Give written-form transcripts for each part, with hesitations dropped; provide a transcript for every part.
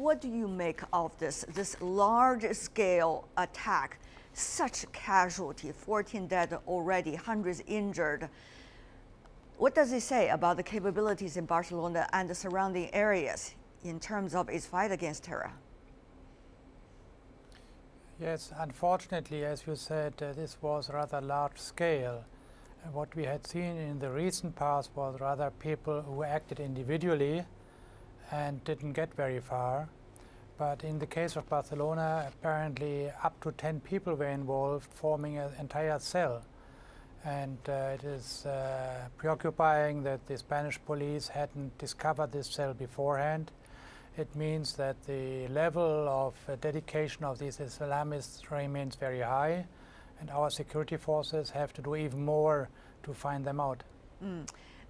what do you make of this large-scale attack? Such casualty, 14 dead already, hundreds injured. What does it say about the capabilities in Barcelona and the surrounding areas in terms of its fight against terror? Yes, unfortunately, as you said, this was rather large scale. What we had seen in the recent past was rather people who acted individually and didn't get very far. But in the case of Barcelona, apparently up to 10 people were involved, forming an entire cell. And it is preoccupying that the Spanish police hadn't discovered this cell beforehand. It means that the level of dedication of these Islamists remains very high, and our security forces have to do even more to find them out.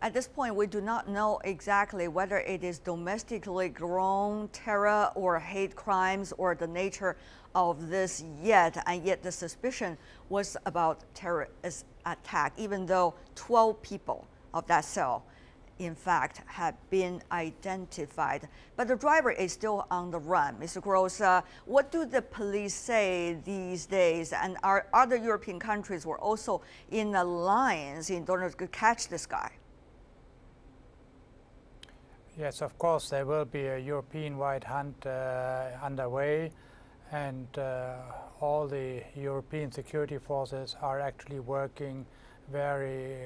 At this point, we do not know exactly whether it is domestically grown terror or hate crimes or the nature of this yet, and yet the suspicion was about terrorist attack, even though 12 people of that cell, in fact, have been identified. But the driver is still on the run. Mr. Gros, what do the police say these days? And are other European countries were also in alliance in order to catch this guy? Yes, of course, there will be a European-wide hunt underway, and all the European security forces are actually working very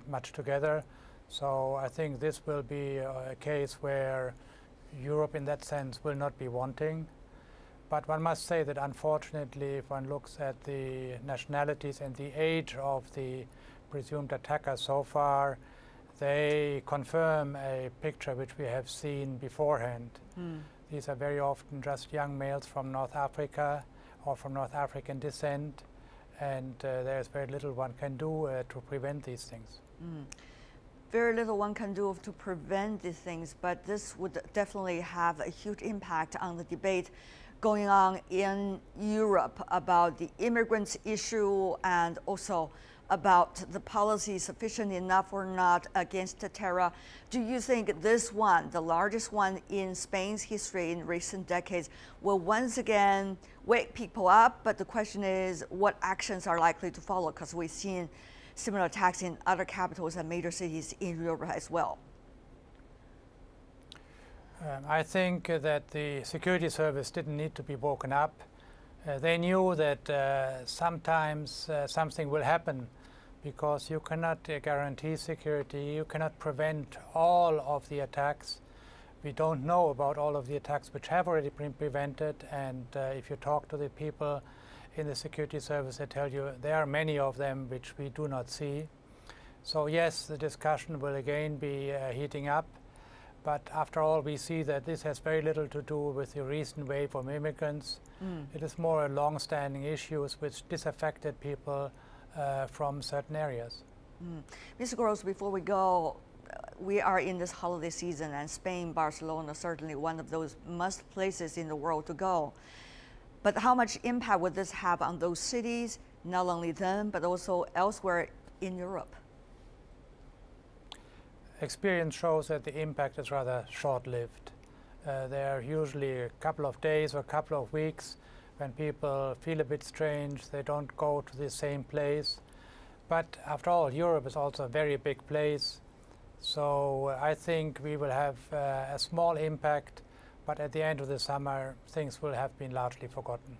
much together. So I think this will be a case where Europe, in that sense, will not be wanting. But one must say that, unfortunately, if one looks at the nationalities and the age of the presumed attackers so far, they confirm a picture which we have seen beforehand. These are very often just young males from North Africa or from North African descent, and there is very little one can do to prevent these things. Very little one can do to prevent these things, but this would definitely have a huge impact on the debate going on in Europe about the immigrants issue and also about the policy sufficient enough or not against the terror. Do you think this one, the largest one in Spain's history in recent decades, will once again wake people up? But the question is, what actions are likely to follow? Because we've seen similar attacks in other capitals and major cities in Europe as well. I think that the security service didn't need to be woken up. They knew that sometimes something will happen, because you cannot guarantee security, you cannot prevent all of the attacks. We don't know about all of the attacks which have already been prevented, and if you talk to the people in the security service, they tell you there are many of them which we do not see. So yes, the discussion will again be heating up, but after all, we see that this has very little to do with the recent wave of immigrants. It is more a long-standing issues which disaffected people from certain areas. Mr. Gros, before we go, we are in this holiday season, and Spain, Barcelona, certainly one of those must places in the world to go. But how much impact would this have on those cities, not only them, but also elsewhere in Europe? Experience shows that the impact is rather short-lived. There are usually a couple of days or a couple of weeks when people feel a bit strange, they don't go to the same place. But after all, Europe is also a very big place. So I think we will have a small impact, but at the end of the summer, things will have been largely forgotten.